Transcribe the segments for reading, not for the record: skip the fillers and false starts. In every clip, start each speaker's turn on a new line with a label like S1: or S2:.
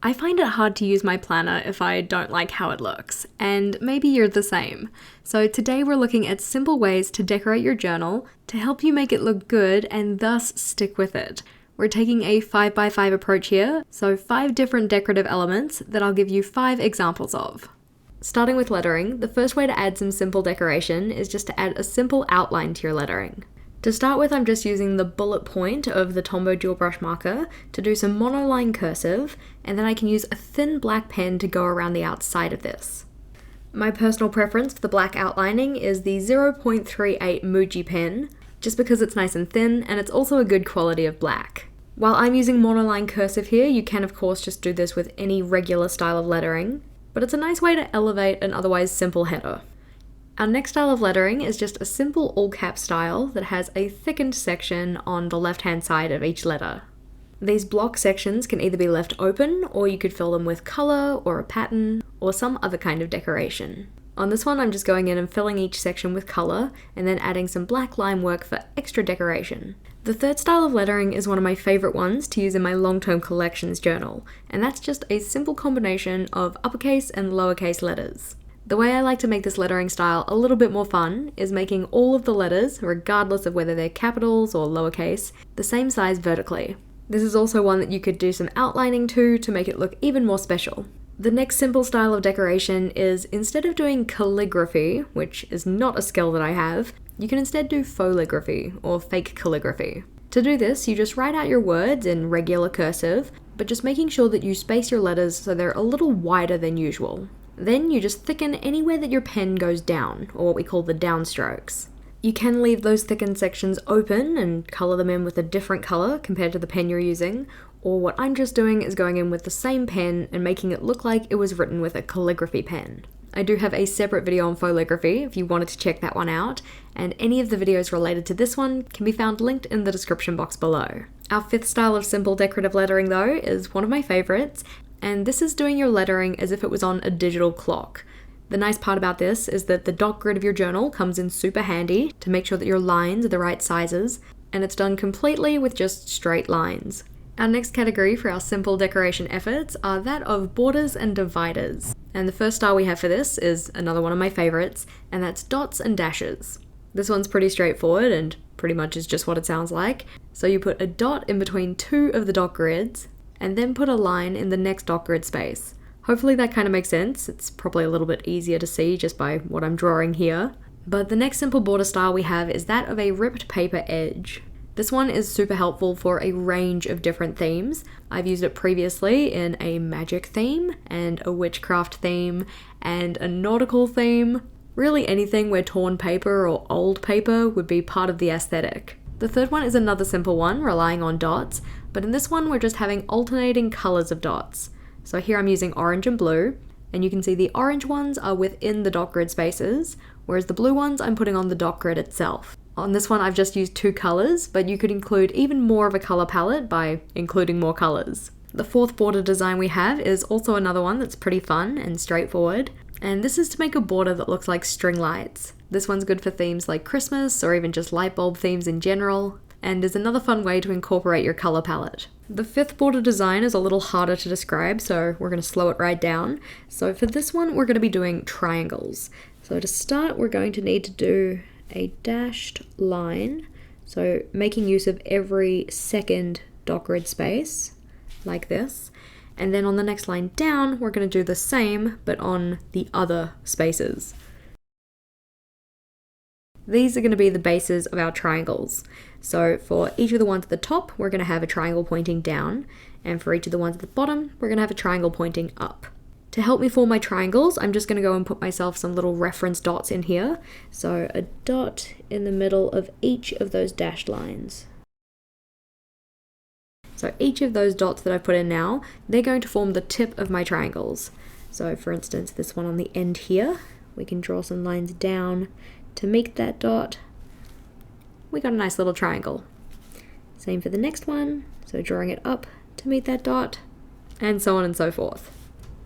S1: I find it hard to use my planner if I don't like how it looks, and maybe you're the same. So today we're looking at simple ways to decorate your journal to help you make it look good and thus stick with it. We're taking a 5x5 approach here, so 5 different decorative elements that I'll give you 5 examples of. Starting with lettering, the first way to add some simple decoration is just to add a simple outline to your lettering. To start with, I'm just using the bullet point of the Tombow dual brush marker to do some monoline cursive, and then I can use a thin black pen to go around the outside of this. My personal preference for the black outlining is the 0.38 Muji pen, just because it's nice and thin, and it's also a good quality of black. While I'm using monoline cursive here, you can of course just do this with any regular style of lettering, but it's a nice way to elevate an otherwise simple header. Our next style of lettering is just a simple all-cap style that has a thickened section on the left-hand side of each letter. These block sections can either be left open, or you could fill them with colour or a pattern, or some other kind of decoration. On this one, I'm just going in and filling each section with colour, and then adding some black line work for extra decoration. The third style of lettering is one of my favourite ones to use in my long-term collections journal, and that's just a simple combination of uppercase and lowercase letters. The way I like to make this lettering style a little bit more fun is making all of the letters, regardless of whether they're capitals or lowercase, the same size vertically. This is also one that you could do some outlining to make it look even more special. The next simple style of decoration is, instead of doing calligraphy, which is not a skill that I have, you can instead do fauxligraphy, or fake calligraphy. To do this, you just write out your words in regular cursive, but just making sure that you space your letters so they're a little wider than usual. Then you just thicken anywhere that your pen goes down, or what we call the downstrokes. You can leave those thickened sections open and colour them in with a different colour compared to the pen you're using, or what I'm just doing is going in with the same pen and making it look like it was written with a calligraphy pen. I do have a separate video on fauxligraphy if you wanted to check that one out, and any of the videos related to this one can be found linked in the description box below. Our fifth style of simple decorative lettering though is one of my favourites, and this is doing your lettering as if it was on a digital clock. The nice part about this is that the dot grid of your journal comes in super handy to make sure that your lines are the right sizes, and it's done completely with just straight lines. Our next category for our simple decoration efforts are that of borders and dividers. And the first style we have for this is another one of my favourites, and that's dots and dashes. This one's pretty straightforward and pretty much is just what it sounds like. So you put a dot in between 2 of the dot grids, and then put a line in the next dot grid space. Hopefully that kind of makes sense. It's probably a little bit easier to see just by what I'm drawing here. But the next simple border style we have is that of a ripped paper edge. This one is super helpful for a range of different themes. I've used it previously in a magic theme, and a witchcraft theme, and a nautical theme. Really anything where torn paper or old paper would be part of the aesthetic. The third one is another simple one, relying on dots, but in this one we're just having alternating colours of dots. So here I'm using orange and blue, and you can see the orange ones are within the dot grid spaces, whereas the blue ones I'm putting on the dot grid itself. On this one I've just used 2 colours, but you could include even more of a colour palette by including more colours. The fourth border design we have is also another one that's pretty fun and straightforward, and this is to make a border that looks like string lights. This one's good for themes like Christmas or even just light bulb themes in general, and is another fun way to incorporate your colour palette. The fifth border design is a little harder to describe, so we're going to slow it right down. So for this one we're going to be doing triangles. So to start we're going to need to do a dashed line, so making use of every second dot grid space, like this. And then on the next line down, we're going to do the same, but on the other spaces. These are going to be the bases of our triangles. So for each of the ones at the top, we're going to have a triangle pointing down, and for each of the ones at the bottom, we're going to have a triangle pointing up. To help me form my triangles, I'm just going to go and put myself some little reference dots in here. So a dot in the middle of each of those dashed lines. So each of those dots that I've put in now, they're going to form the tip of my triangles. So for instance, this one on the end here, we can draw some lines down to meet that dot. We got a nice little triangle. Same for the next one, so drawing it up to meet that dot, and so on and so forth.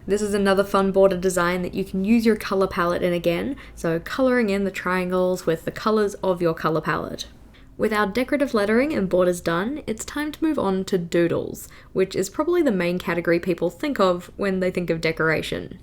S1: This is another fun border design that you can use your color palette in again, so coloring in the triangles with the colors of your color palette. With our decorative lettering and borders done, it's time to move on to doodles, which is probably the main category people think of when they think of decoration.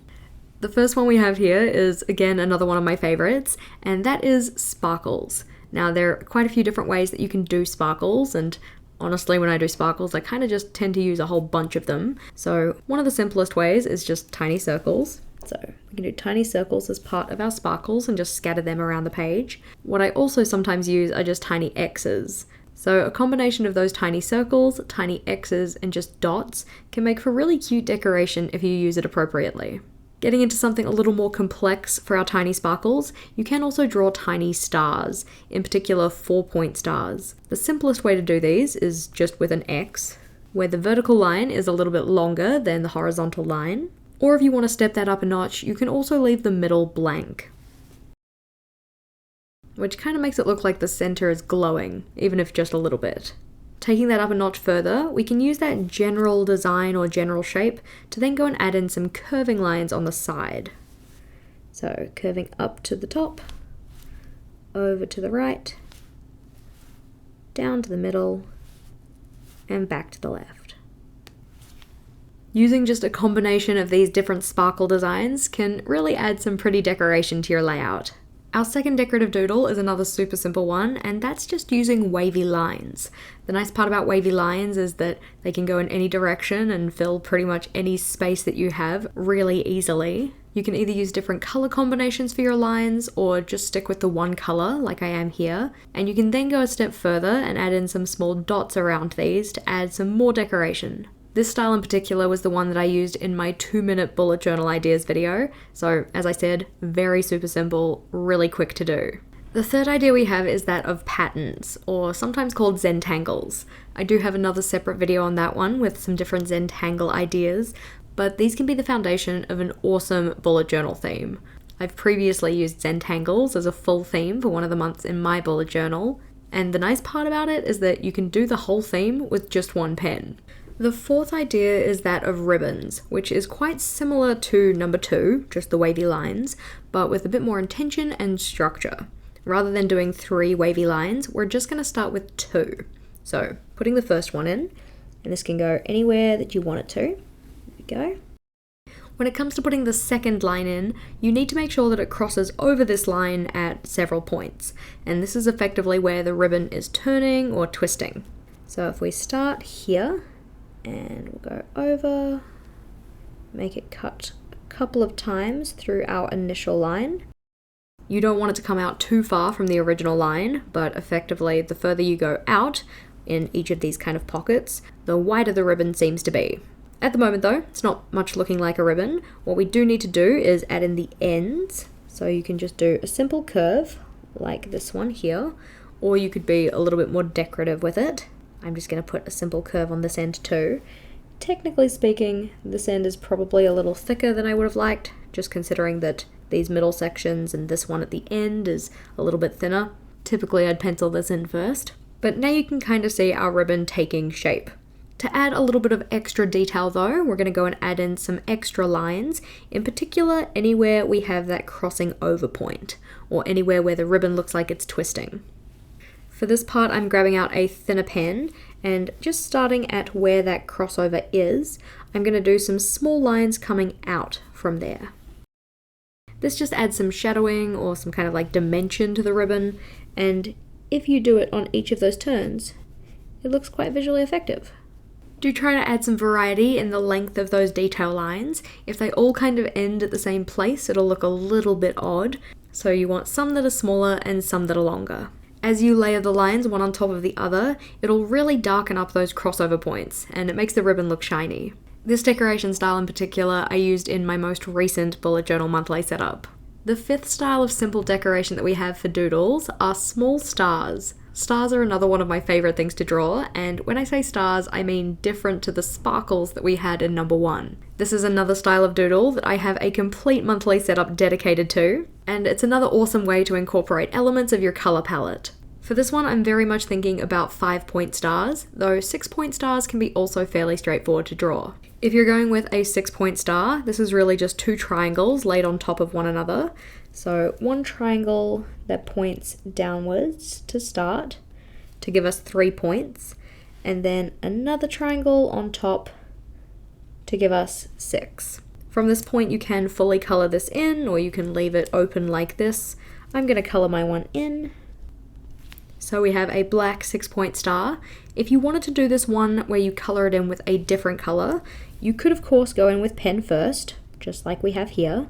S1: The first one we have here is, again, another one of my favorites, and that is sparkles. Now, there are quite a few different ways that you can do sparkles, and honestly, when I do sparkles, I kind of just tend to use a whole bunch of them. So one of the simplest ways is just tiny circles. So we can do tiny circles as part of our sparkles and just scatter them around the page. What I also sometimes use are just tiny X's. So a combination of those tiny circles, tiny X's, and just dots can make for really cute decoration if you use it appropriately. Getting into something a little more complex for our tiny sparkles, you can also draw tiny stars, in particular 4-point stars. The simplest way to do these is just with an X, where the vertical line is a little bit longer than the horizontal line. Or if you want to step that up a notch, you can also leave the middle blank, which kind of makes it look like the center is glowing, even if just a little bit. Taking that up a notch further, we can use that general design or general shape to then go and add in some curving lines on the side. So curving up to the top, over to the right, down to the middle, and back to the left. Using just a combination of these different sparkle designs can really add some pretty decoration to your layout. Our second decorative doodle is another super simple one, and that's just using wavy lines. The nice part about wavy lines is that they can go in any direction and fill pretty much any space that you have really easily. You can either use different color combinations for your lines or just stick with the one color like I am here, and you can then go a step further and add in some small dots around these to add some more decoration. This style in particular was the one that I used in my 2-minute bullet journal ideas video, so as I said, very super simple, really quick to do. The third idea we have is that of patterns, or sometimes called Zentangles. I do have another separate video on that one with some different Zentangle ideas, but these can be the foundation of an awesome bullet journal theme. I've previously used Zentangles as a full theme for one of the months in my bullet journal, and the nice part about it is that you can do the whole theme with just one pen. The fourth idea is that of ribbons, which is quite similar to number 2, just the wavy lines, but with a bit more intention and structure. Rather than doing 3 wavy lines, we're just going to start with 2. So putting the first one in, and this can go anywhere that you want it to. There we go. When it comes to putting the second line in, you need to make sure that it crosses over this line at several points, and this is effectively where the ribbon is turning or twisting. So if we start here, and we'll go over, make it cut a couple of times through our initial line. You don't want it to come out too far from the original line, but effectively the further you go out in each of these kind of pockets, the wider the ribbon seems to be. At the moment though, it's not much looking like a ribbon. What we do need to do is add in the ends. So you can just do a simple curve like this one here, or you could be a little bit more decorative with it. I'm just going to put a simple curve on this end too. Technically speaking, this end is probably a little thicker than I would have liked, just considering that these middle sections and this one at the end is a little bit thinner. Typically I'd pencil this in first, but now you can kind of see our ribbon taking shape. To add a little bit of extra detail though, we're going to go and add in some extra lines, in particular anywhere we have that crossing over point, or anywhere where the ribbon looks like it's twisting. For this part, I'm grabbing out a thinner pen and just starting at where that crossover is, I'm going to do some small lines coming out from there. This just adds some shadowing or some kind of like dimension to the ribbon, and if you do it on each of those turns, it looks quite visually effective. Do try to add some variety in the length of those detail lines. If they all kind of end at the same place, it'll look a little bit odd, so you want some that are smaller and some that are longer. As you layer the lines one on top of the other, it'll really darken up those crossover points, and it makes the ribbon look shiny. This decoration style in particular I used in my most recent bullet journal monthly setup. The fifth style of simple decoration that we have for doodles are small stars. Stars are another one of my favourite things to draw, and when I say stars, I mean different to the sparkles that we had in number 1. This is another style of doodle that I have a complete monthly setup dedicated to, and it's another awesome way to incorporate elements of your colour palette. For this one, I'm very much thinking about 5-point stars, though 6-point stars can be also fairly straightforward to draw. If you're going with a 6-point star, this is really just 2 triangles laid on top of one another. So one triangle that points downwards to start, to give us 3 points, and then another triangle on top to give us 6. From this point you can fully color this in, or you can leave it open like this. I'm going to color my one in. So we have a black 6-point star. If you wanted to do this one where you color it in with a different color, you could of course go in with pen first, just like we have here,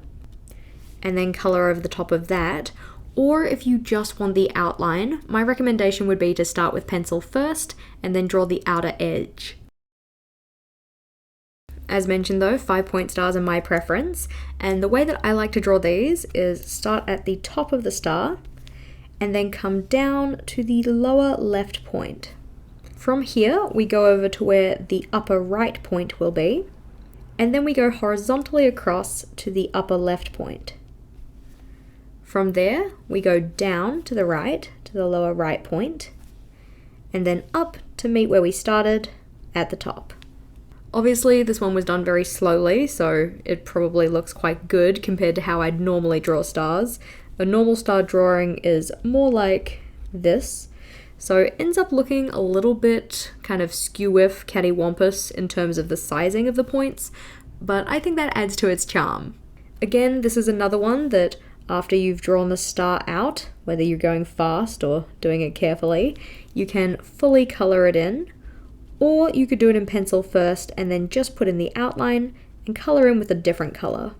S1: and then color over the top of that. Or if you just want the outline, my recommendation would be to start with pencil first and then draw the outer edge. As mentioned though, 5-point stars are my preference, and the way that I like to draw these is start at the top of the star and then come down to the lower left point. From here, we go over to where the upper right point will be, and then we go horizontally across to the upper left point. From there, we go down to the right, to the lower right point, and then up to meet where we started at the top. Obviously, this one was done very slowly, so it probably looks quite good compared to how I'd normally draw stars. A normal star drawing is more like this, so it ends up looking a little bit kind of skew-whiff, cattywampus in terms of the sizing of the points, but I think that adds to its charm. Again, this is another one that after you've drawn the star out, whether you're going fast or doing it carefully, you can fully color it in, or you could do it in pencil first and then just put in the outline and color in with a different color.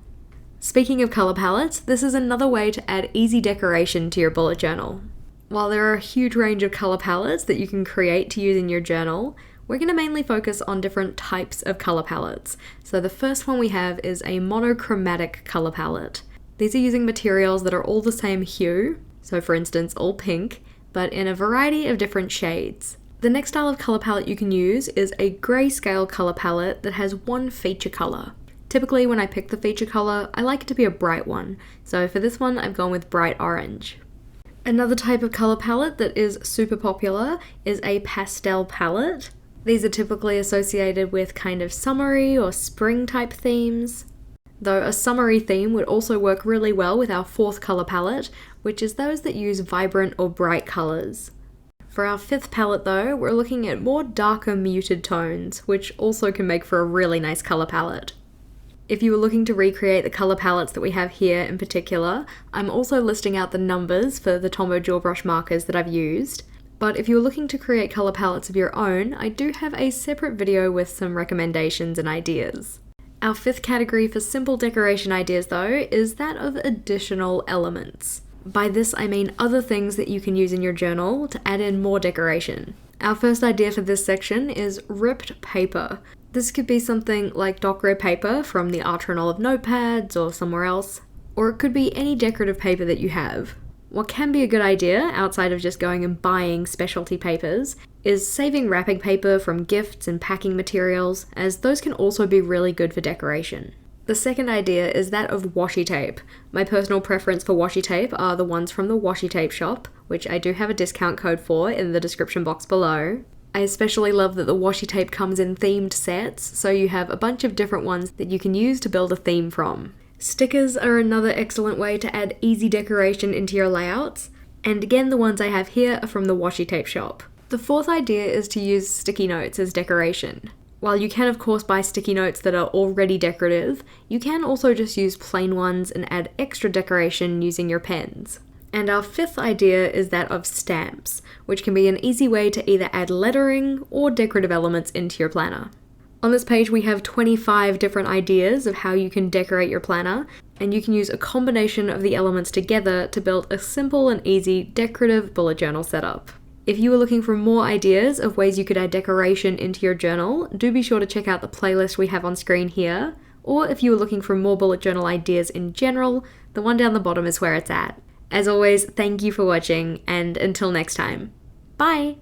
S1: Speaking of color palettes, this is another way to add easy decoration to your bullet journal. While there are a huge range of color palettes that you can create to use in your journal, we're going to mainly focus on different types of color palettes. So the first one we have is a monochromatic color palette. These are using materials that are all the same hue, so for instance all pink, but in a variety of different shades. The next style of color palette you can use is a grayscale color palette that has one feature color. Typically when I pick the feature color, I like it to be a bright one, so for this one I've gone with bright orange. Another type of color palette that is super popular is a pastel palette. These are typically associated with kind of summery or spring type themes, though a summery theme would also work really well with our fourth color palette, which is those that use vibrant or bright colors. For our fifth palette though, we're looking at more darker muted tones, which also can make for a really nice color palette. If you were looking to recreate the color palettes that we have here in particular, I'm also listing out the numbers for the Tombow Dual Brush markers that I've used. But if you were looking to create color palettes of your own, I do have a separate video with some recommendations and ideas. Our fifth category for simple decoration ideas though is that of additional elements. By this I mean other things that you can use in your journal to add in more decoration. Our first idea for this section is ripped paper. This could be something like Decorative paper from the Artronol of notepads or somewhere else, or it could be any decorative paper that you have. What can be a good idea, outside of just going and buying specialty papers, is saving wrapping paper from gifts and packing materials, as those can also be really good for decoration. The second idea is that of washi tape. My personal preference for washi tape are the ones from the Washi Tape shop, which I do have a discount code for in the description box below. I especially love that the washi tape comes in themed sets, so you have a bunch of different ones that you can use to build a theme from. Stickers are another excellent way to add easy decoration into your layouts, and again the ones I have here are from the Washi Tape shop. The fourth idea is to use sticky notes as decoration. While you can of course buy sticky notes that are already decorative, you can also just use plain ones and add extra decoration using your pens. And our fifth idea is that of stamps, which can be an easy way to either add lettering or decorative elements into your planner. On this page we have 25 different ideas of how you can decorate your planner, and you can use a combination of the elements together to build a simple and easy decorative bullet journal setup. If you are looking for more ideas of ways you could add decoration into your journal, do be sure to check out the playlist we have on screen here, or if you are looking for more bullet journal ideas in general, the one down the bottom is where it's at. As always, thank you for watching, and until next time, bye!